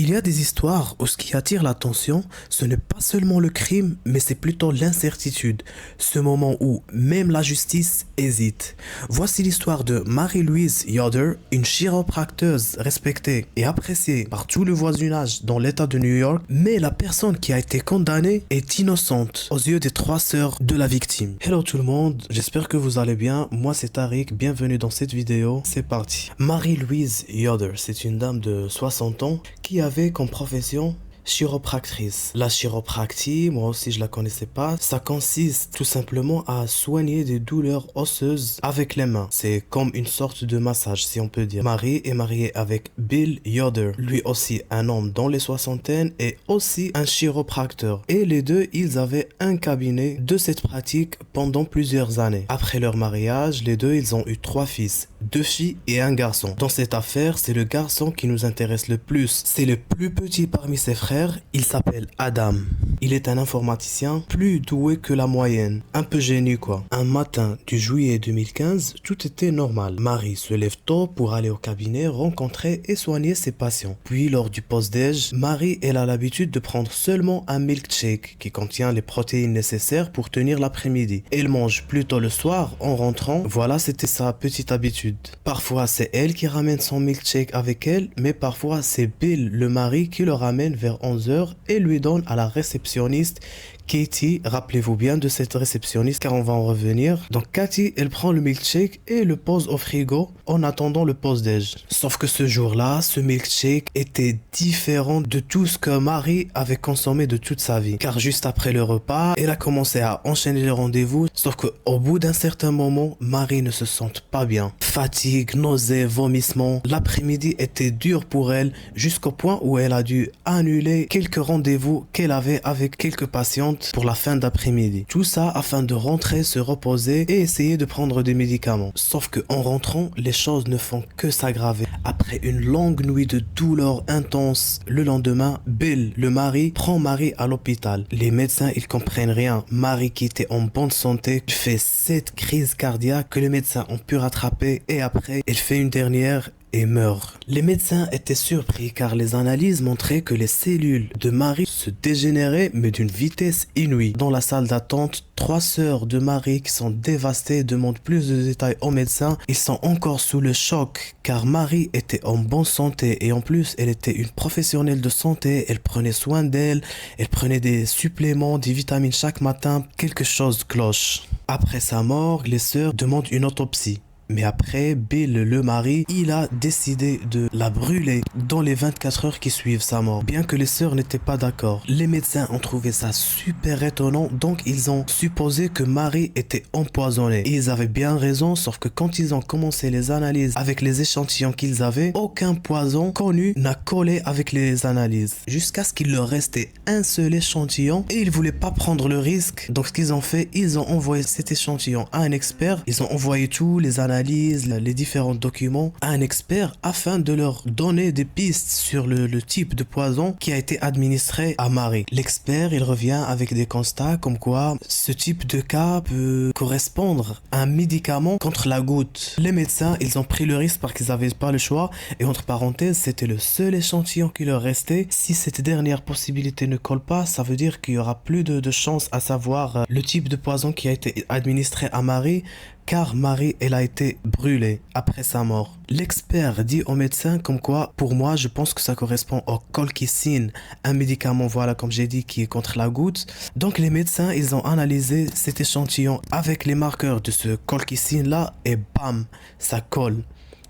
Il y a des histoires où ce qui attire l'attention, ce n'est pas seulement le crime, mais c'est plutôt l'incertitude. Ce moment où même la justice hésite. Voici l'histoire de Mary-Louise Yoder, une chiropracteuse respectée et appréciée par tout le voisinage dans l'état de New York, mais la personne qui a été condamnée est innocente aux yeux des trois sœurs de la victime. Hello tout le monde, j'espère que vous allez bien. Moi c'est Tariq, bienvenue dans cette vidéo. C'est parti. Mary-Louise Yoder, c'est une dame de 60 ans qui avait comme profession chiropractrice. La chiropractie, moi aussi je la connaissais pas. Ça consiste tout simplement à soigner des douleurs osseuses avec les mains. C'est comme une sorte de massage, si on peut dire. Mary est mariée avec Bill Yoder, lui aussi un homme dans les soixantaines et aussi un chiropracteur. Et les deux, ils avaient un cabinet de cette pratique pendant plusieurs années. Après leur mariage, les deux, ils ont eu 3 fils, 2 filles et un garçon. Dans cette affaire, c'est le garçon qui nous intéresse le plus. C'est le plus petit parmi ses frères. Il s'appelle Adam. Il est un informaticien plus doué que la moyenne. Un peu génie quoi. Un matin du juillet 2015, tout était normal. Marie se lève tôt pour aller au cabinet, rencontrer et soigner ses patients. Puis lors du post-déj, Marie elle a l'habitude de prendre seulement un milkshake qui contient les protéines nécessaires pour tenir l'après-midi. Elle mange plutôt le soir en rentrant. Voilà, c'était sa petite habitude. Parfois c'est elle qui ramène son milkshake avec elle, mais parfois c'est Bill, le mari, qui le ramène vers 11h et lui donne à la réceptionniste Katie. Rappelez-vous bien de cette réceptionniste car on va en revenir. Donc Katie, elle prend le milkshake et le pose au frigo en attendant le post-déj. Sauf que ce jour-là, ce milkshake était différent de tout ce que Marie avait consommé de toute sa vie. Car juste après le repas, elle a commencé à enchaîner les rendez-vous. Sauf que au bout d'un certain moment, Marie ne se sent pas bien. Fatigue, nausées, vomissements. L'après-midi était dur pour elle jusqu'au point où elle a dû annuler quelques rendez-vous qu'elle avait avec quelques patientes pour la fin d'après-midi. Tout ça afin de rentrer, se reposer et essayer de prendre des médicaments. Sauf que en rentrant, les choses ne font que s'aggraver. Après une longue nuit de douleur intense, le lendemain, Bill, le mari, prend Marie à l'hôpital. Les médecins, ils comprennent rien. Marie, qui était en bonne santé, fait 7 crises cardiaques que les médecins ont pu rattraper et après, elle fait une dernière et meurt. Les médecins étaient surpris car les analyses montraient que les cellules de Marie se dégénéraient mais d'une vitesse inouïe. Dans la salle d'attente, 3 sœurs de Marie qui sont dévastées demandent plus de détails aux médecins. Ils sont encore sous le choc car Marie était en bonne santé et en plus elle était une professionnelle de santé. Elle prenait soin d'elle, elle prenait des suppléments, des vitamines chaque matin. Quelque chose cloche. Après sa mort, les sœurs demandent une autopsie. Mais après, Bill, le mari, il a décidé de la brûler dans les 24 heures qui suivent sa mort. Bien que les sœurs n'étaient pas d'accord. Les médecins ont trouvé ça super étonnant, donc ils ont supposé que Marie était empoisonnée. Et ils avaient bien raison, sauf que quand ils ont commencé les analyses avec les échantillons qu'ils avaient, aucun poison connu n'a collé avec les analyses. Jusqu'à ce qu'il leur restait un seul échantillon et ils voulaient pas prendre le risque. Donc ce qu'ils ont fait, ils ont envoyé cet échantillon à un expert. Ils ont envoyé tous les analyses, les différents documents à un expert afin de leur donner des pistes sur le type de poison qui a été administré à Marie. L'expert, il revient avec des constats comme quoi ce type de cas peut correspondre à un médicament contre la goutte. Les médecins, ils ont pris le risque parce qu'ils n'avaient pas le choix et entre parenthèses, c'était le seul échantillon qui leur restait. Si cette dernière possibilité ne colle pas, ça veut dire qu'il y aura plus de chance à savoir le type de poison qui a été administré à Marie, car Marie, elle a été brûlée après sa mort. L'expert dit au médecin comme quoi, pour moi, je pense que ça correspond au colchicine, un médicament, voilà, comme j'ai dit, qui est contre la goutte. Donc les médecins, ils ont analysé cet échantillon avec les marqueurs de ce colchicine-là et bam, ça colle.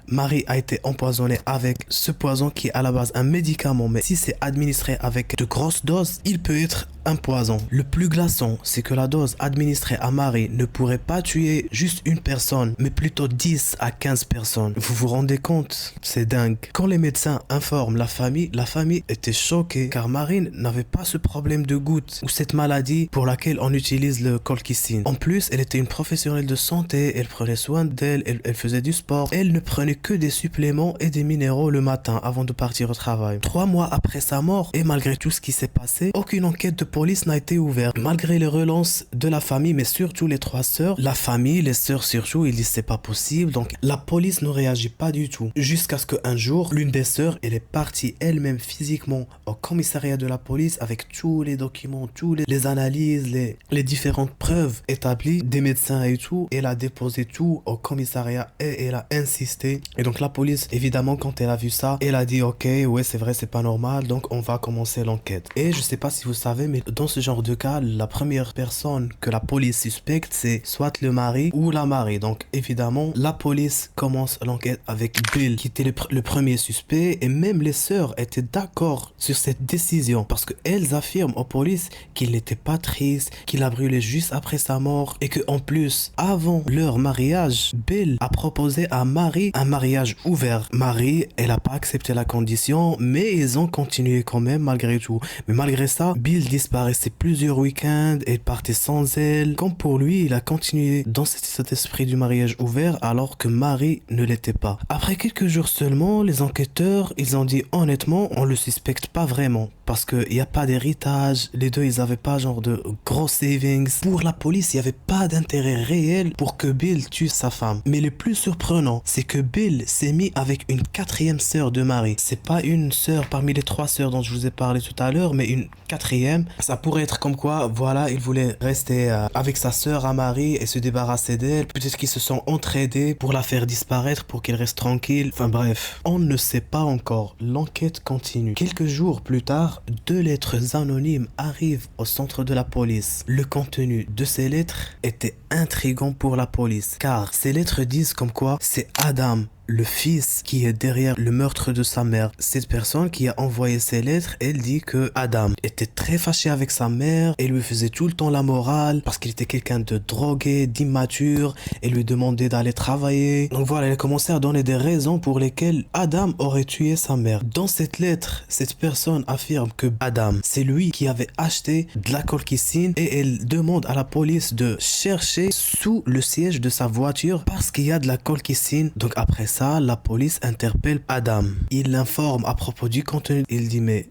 Marie a été empoisonnée avec ce poison qui est à la base un médicament, mais si c'est administré avec de grosses doses, il peut être un poison. Le plus glaçant, c'est que la dose administrée à Marie ne pourrait pas tuer juste une personne, mais plutôt 10 à 15 personnes. Vous vous rendez compte? C'est dingue. Quand les médecins informent la famille était choquée car Marie n'avait pas ce problème de goutte ou cette maladie pour laquelle on utilise le colchicine. En plus, elle était une professionnelle de santé, elle prenait soin d'elle, elle faisait du sport, elle ne prenait que des suppléments et des minéraux le matin avant de partir au travail. 3 mois après sa mort et malgré tout ce qui s'est passé, aucune enquête de police n'a été ouverte. Malgré les relances de la famille, mais surtout les 3 sœurs, la famille, les sœurs surtout, ils disent c'est pas possible. Donc la police ne réagit pas du tout. Jusqu'à ce qu'un jour, l'une des sœurs, elle est partie elle-même physiquement au commissariat de la police avec tous les documents, les analyses, les différentes preuves établies des médecins et tout. Elle a déposé tout au commissariat et elle a insisté. Et donc la police, évidemment, quand elle a vu ça, elle a dit ok, ouais c'est vrai, c'est pas normal, donc on va commencer l'enquête. Et je sais pas si vous savez, mais dans ce genre de cas, la première personne que la police suspecte, c'est soit le mari ou la mariée. Donc évidemment, la police commence l'enquête avec Bill, qui était le premier suspect, et même les sœurs étaient d'accord sur cette décision, parce qu'elles affirment aux polices qu'il n'était pas triste, qu'il a brûlé juste après sa mort, et que en plus, avant leur mariage, Bill a proposé à Marie un mariage ouvert. Marie, elle n'a pas accepté la condition, mais ils ont continué quand même malgré tout. Mais malgré ça, Bill disparaissait plusieurs week-ends et partait sans elle. Comme pour lui, il a continué dans cet esprit du mariage ouvert alors que Marie ne l'était pas. Après quelques jours seulement, les enquêteurs, ils ont dit honnêtement, on le suspecte pas vraiment. Parce qu'il n'y a pas d'héritage, les deux ils n'avaient pas genre de gros savings. Pour la police, il n'y avait pas d'intérêt réel pour que Bill tue sa femme. Mais le plus surprenant, c'est que Bill s'est mis avec une 4e sœur de Marie. C'est pas une sœur parmi les 3 sœurs dont je vous ai parlé tout à l'heure, mais une 4e. Ça pourrait être comme quoi, voilà, il voulait rester avec sa sœur à Marie et se débarrasser d'elle. Peut-être qu'ils se sont entraidés pour la faire disparaître, pour qu'elle reste tranquille. Enfin bref, on ne sait pas encore. L'enquête continue. Quelques jours plus tard, 2 lettres anonymes arrivent au centre de la police. Le contenu de ces lettres était intriguant pour la police, car ces lettres disent comme quoi c'est Adam, le fils, qui est derrière le meurtre de sa mère. Cette personne qui a envoyé ces lettres, elle dit que Adam était très fâché avec sa mère et lui faisait tout le temps la morale parce qu'il était quelqu'un de drogué, d'immature, et lui demandait d'aller travailler. Donc voilà, elle a commencé à donner des raisons pour lesquelles Adam aurait tué sa mère. Dans cette lettre, cette personne affirme que Adam, c'est lui qui avait acheté de la colchicine, et elle demande à la police de chercher sous le siège de sa voiture parce qu'il y a de la colchicine. Donc après ça, la police interpelle Adam. Il l'informe à propos du contenu. Il dit mais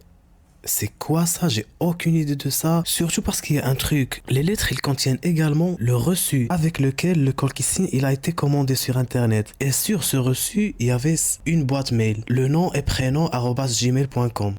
c'est quoi ça? J'ai aucune idée de ça. Surtout parce qu'il y a un truc. Les lettres, ils contiennent également le reçu avec lequel le colchicine il a été commandé sur internet. Et sur ce reçu, il y avait une boîte mail. Le nom et prénom @gmail.com.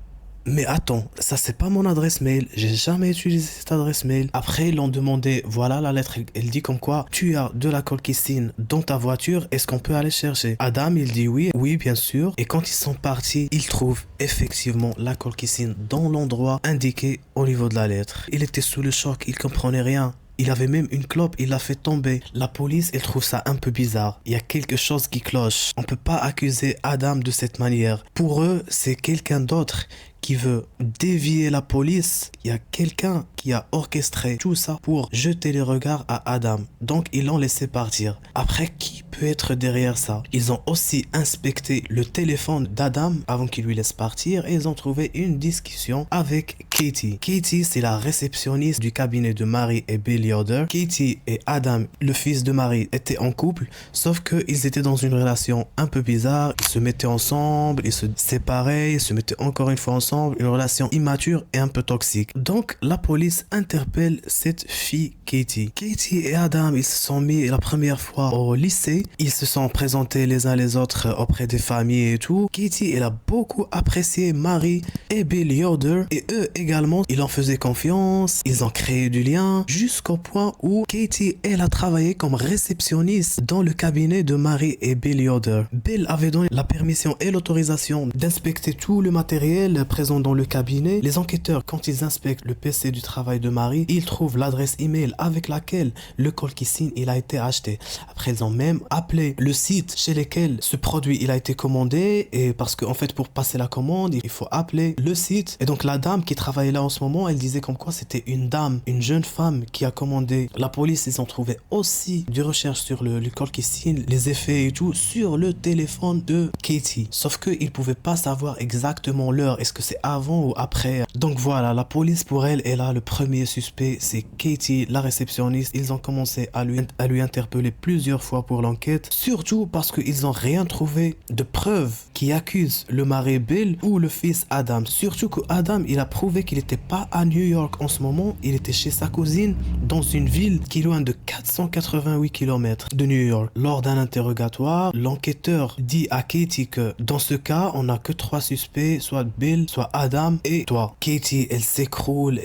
Mais attends, ça c'est pas mon adresse mail, j'ai jamais utilisé cette adresse mail. Après ils l'ont demandé, voilà la lettre, elle dit comme quoi tu as de la colchicine dans ta voiture, est-ce qu'on peut aller chercher? Adam il dit oui bien sûr. Et quand ils sont partis, ils trouvent effectivement la colchicine dans l'endroit indiqué au niveau de la lettre. Il était sous le choc, il comprenait rien. Il avait même une clope, il l'a fait tomber. La police, elle trouve ça un peu bizarre. Il y a quelque chose qui cloche. On peut pas accuser Adam de cette manière. Pour eux, c'est quelqu'un d'autre qui veut dévier la police. Il y a quelqu'un qui a orchestré tout ça pour jeter les regards à Adam. Donc ils l'ont laissé partir. Après, qui peut être derrière ça? Ils ont aussi inspecté le téléphone d'Adam avant qu'il lui laisse partir et ils ont trouvé une discussion avec Katie. Katie, c'est la réceptionniste du cabinet de Marie et Bill Yoder. Katie et Adam, le fils de Marie, étaient en couple, sauf qu'ils étaient dans une relation un peu bizarre. Ils se mettaient ensemble, ils se séparaient, ils se mettaient encore une fois ensemble. Une relation immature et un peu toxique. Donc la police interpelle cette fille Katie. Katie et Adam, ils se sont mis la première fois au lycée. Ils se sont présentés les uns les autres auprès des familles et tout. Katie, elle a beaucoup apprécié Marie et Bill Yoder, et eux également, ils en faisaient confiance. Ils ont créé du lien jusqu'au point où Katie, elle a travaillé comme réceptionniste dans le cabinet de Marie et Bill Yoder. Bill avait donné la permission et l'autorisation d'inspecter tout le matériel présent dans le cabinet. Les enquêteurs, quand ils inspectent le PC du travail de Marie, ils trouvent l'adresse email avec laquelle le colchicine il a été acheté. Après, ils ont même appelé le site chez lequel ce produit il a été commandé, et parce que en fait pour passer la commande, il faut appeler le site. Et donc la dame qui travaillait là en ce moment, elle disait comme quoi c'était une dame, une jeune femme qui a commandé. La police, ils ont trouvé aussi des recherches sur le colchicine, les effets et tout sur le téléphone de Katie. Sauf qu'ils pouvaient pas savoir exactement l'heure. Est-ce que c'est avant ou après. Donc voilà, la police pour elle est là. Le premier suspect, c'est Katie, la réceptionniste. Ils ont commencé à lui interpeller plusieurs fois pour l'enquête, surtout parce qu'ils n'ont rien trouvé de preuves qui accusent le mari Bill ou le fils Adam. Surtout que Adam, il a prouvé qu'il n'était pas à New York en ce moment, il était chez sa cousine dans une ville qui est loin de 488 km de New York. Lors d'un interrogatoire, l'enquêteur dit à Katie que dans ce cas, on n'a que 3 suspects, soit Bill, soit Adam et toi. Katie, elle s'écroule.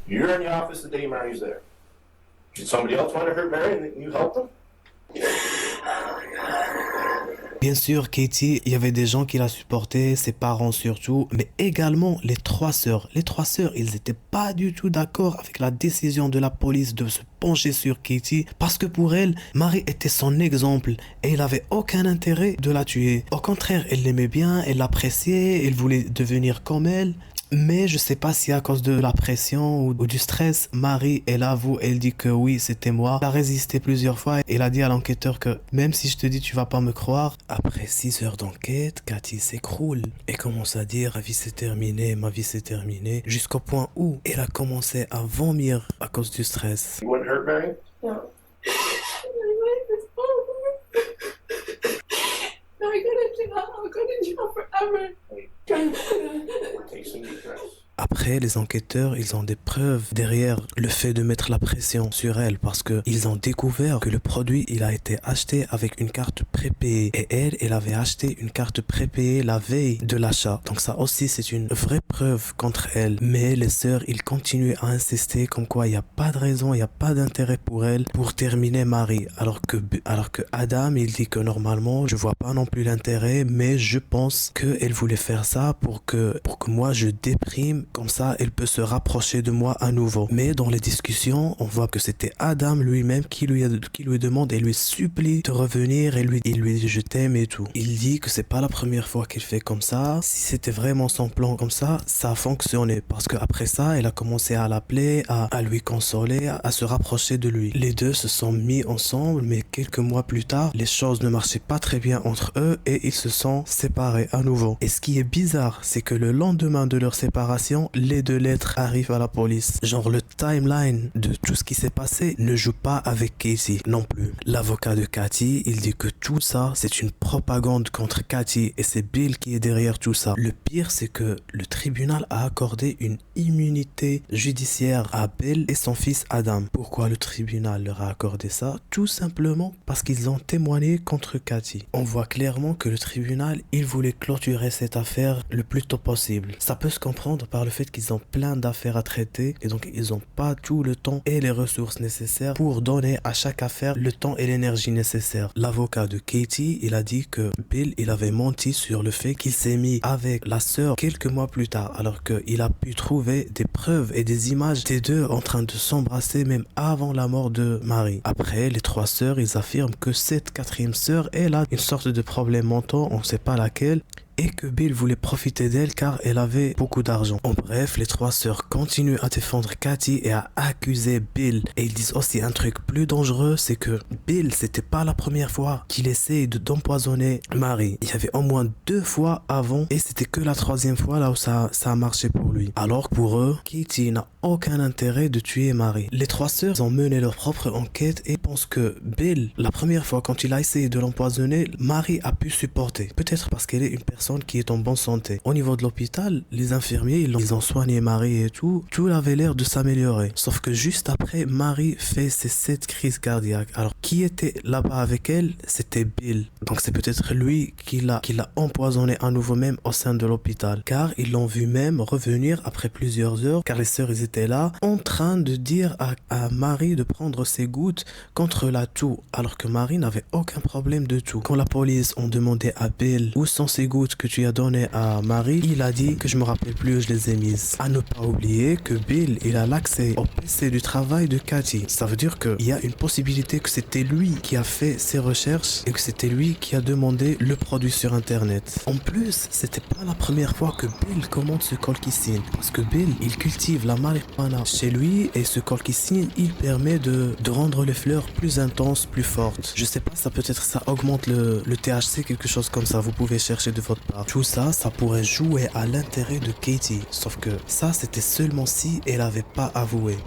You're in the office the day Mary's there. Did somebody else want to hurt Mary and you helped them? Bien sûr, Katie, il y avait des gens qui la supportaient, ses parents surtout, mais également les 3 sœurs. Les 3 sœurs, ils n'étaient pas du tout d'accord avec la décision de la police de se pencher sur Katie, parce que pour elle, Mary était son exemple et il avait aucun intérêt de la tuer. Au contraire, elle l'aimait bien, elle l'appréciait, elle voulait devenir comme elle. Mais je sais pas si à cause de la pression ou du stress, Marie, elle avoue, elle dit que oui, c'était moi. Elle a résisté plusieurs fois et elle a dit à l'enquêteur que même si je te dis tu vas pas me croire. Après 6 heures d'enquête, Cathy s'écroule et commence à dire ma vie c'est terminé, jusqu'au point où elle a commencé à vomir à cause du stress. You wouldn't hurt Mary? No. My life is over. No, I'll go to jail forever. We're tasting the dress. Après, les enquêteurs, ils ont des preuves derrière le fait de mettre la pression sur elle parce que ils ont découvert que le produit, il a été acheté avec une carte prépayée et elle avait acheté une carte prépayée la veille de l'achat. Donc ça aussi, c'est une vraie preuve contre elle. Mais les sœurs, ils continuent à insister comme quoi il n'y a pas de raison, il n'y a pas d'intérêt pour elle pour terminer Marie. Alors que Adam, il dit que normalement, je vois pas non plus l'intérêt, mais je pense qu'elle voulait faire ça pour que moi je déprime. Comme ça, elle peut se rapprocher de moi à nouveau. Mais dans les discussions, on voit que c'était Adam lui-même qui lui demande et lui supplie de revenir et il lui dit je t'aime et tout. Il dit que c'est pas la première fois qu'il fait comme ça. Si c'était vraiment son plan comme ça a fonctionné. Parce qu'après ça, elle a commencé à l'appeler, à lui consoler, à se rapprocher de lui. Les deux se sont mis ensemble, mais quelques mois plus tard, les choses ne marchaient pas très bien entre eux et ils se sont séparés à nouveau. Et ce qui est bizarre, c'est que le lendemain de leur séparation, les 2 lettres arrivent à la police. Genre le timeline de tout ce qui s'est passé ne joue pas avec Katie non plus. L'avocat de Cathy, il dit que tout ça c'est une propagande contre Cathy et c'est Bill qui est derrière tout ça. Le pire c'est que le tribunal a accordé une immunité judiciaire à Bill et son fils Adam. Pourquoi le tribunal leur a accordé ça? Tout simplement parce qu'ils ont témoigné contre Cathy. On voit clairement que le tribunal, il voulait clôturer cette affaire le plus tôt possible. Ça peut se comprendre par le fait qu'ils ont plein d'affaires à traiter et donc ils n'ont pas tout le temps et les ressources nécessaires pour donner à chaque affaire le temps et l'énergie nécessaires. L'avocat de Katie, il a dit que Bill, il avait menti sur le fait qu'il s'est mis avec la sœur quelques mois plus tard alors qu'il a pu trouver des preuves et des images des deux en train de s'embrasser même avant la mort de Marie. Après, les 3 sœurs, ils affirment que cette 4e sœur, elle a une sorte de problème mental, on ne sait pas laquelle, et que Bill voulait profiter d'elle car elle avait beaucoup d'argent. En bref, les 3 sœurs continuent à défendre Cathy et à accuser Bill. Et ils disent aussi un truc plus dangereux, c'est que Bill, c'était pas la première fois qu'il essaye d'empoisonner Marie. Il y avait au moins 2 fois avant et c'était que la 3e fois là où ça a marché pour lui. Alors pour eux, Katie n'a aucun intérêt de tuer Marie. Les 3 sœurs ont mené leur propre enquête et pensent que Bill, la première fois quand il a essayé de l'empoisonner, Marie a pu supporter. Peut-être parce qu'elle est une personne qui est en bonne santé. Au niveau de l'hôpital, les infirmiers, ils ont soigné Marie et tout avait l'air de s'améliorer. Sauf que juste après, Marie fait ses 7 crises cardiaques. Alors, qui était là-bas avec elle? C'était Bill. Donc, c'est peut-être lui qui l'a empoisonné à nouveau même au sein de l'hôpital. Car ils l'ont vu même revenir après plusieurs heures, car les sœurs, ils étaient là, en train de dire à Marie de prendre ses gouttes contre la toux, alors que Marie n'avait aucun problème de tout. Quand la police ont demandé à Bill où sont ses gouttes que tu as donné à Marie, il a dit que je me rappelle plus où je les ai mises. À ne pas oublier que Bill, il a l'accès au PC du travail de Cathy. Ça veut dire qu'il y a une possibilité que c'était lui qui a fait ses recherches et que c'était lui qui a demandé le produit sur internet. En plus, c'était pas la première fois que Bill commande ce colchicine, parce que Bill, il cultive la marijuana chez lui et ce colchicine, il permet de rendre les fleurs plus intenses, plus fortes. Je sais pas, ça peut-être ça augmente le THC, quelque chose comme ça. Vous pouvez chercher de votre part. Tout ça, ça pourrait jouer à l'intérêt de Katie. Sauf que ça, c'était seulement si elle avait pas avoué.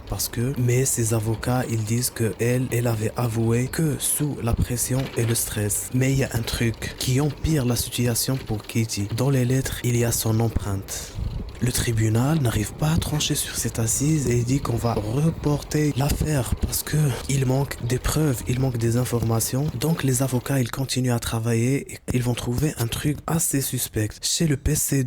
Mais ses avocats, ils disent que elle avait avoué que sous la pression et le stress. Mais il y a un truc qui empire la situation pour Katie. Dans les lettres, il y a son empreinte. Le tribunal n'arrive pas à trancher sur cette assise et dit qu'on va reporter l'affaire parce que il manque des preuves, il manque des informations. Donc les avocats, ils continuent à travailler et ils vont trouver un truc assez suspect. Chez le PC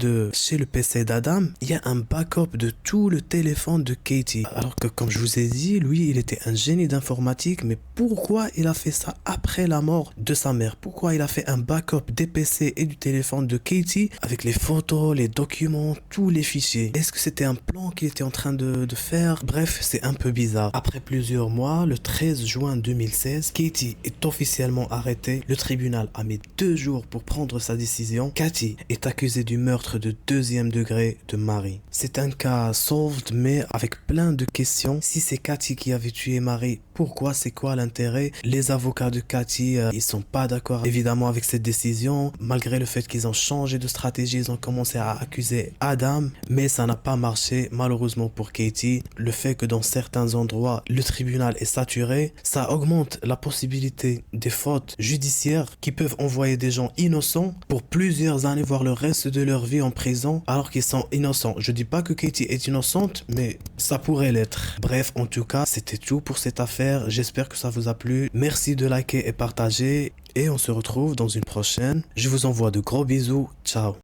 d'Adam, il y a un backup de tout le téléphone de Katie. Alors que comme je vous ai dit, lui, il était un génie d'informatique, mais pourquoi il a fait ça après la mort de sa mère? Pourquoi il a fait un backup des PC et du téléphone de Katie avec les photos, les documents, tous les fichiers? Est-ce que c'était un plan qu'il était en train de faire? Bref, c'est un peu bizarre. Après plusieurs mois, le 13 juin 2016, Katie est officiellement arrêtée. Le tribunal a mis 2 jours pour prendre sa décision. Katie est accusée du meurtre de 2e degré de Mary. C'est un cas solved, mais avec plein de questions. Si c'est Katie qui avait tué Mary, pourquoi? C'est quoi l'intérêt? Les avocats de Katie, ils sont pas d'accord évidemment avec cette décision. Malgré le fait qu'ils ont changé de stratégie, ils ont commencé à accuser Adam. Mais ça n'a pas marché malheureusement pour Katie. Le fait que dans certains endroits le tribunal est saturé, ça augmente la possibilité des fautes judiciaires qui peuvent envoyer des gens innocents pour plusieurs années, voire le reste de leur vie en prison alors qu'ils sont innocents. Je dis pas que Katie est innocente, mais ça pourrait l'être. Bref, en tout cas, c'était tout pour cette affaire. J'espère que ça vous a plu. Merci de liker et partager et on se retrouve dans une prochaine. Je vous envoie de gros bisous. Ciao.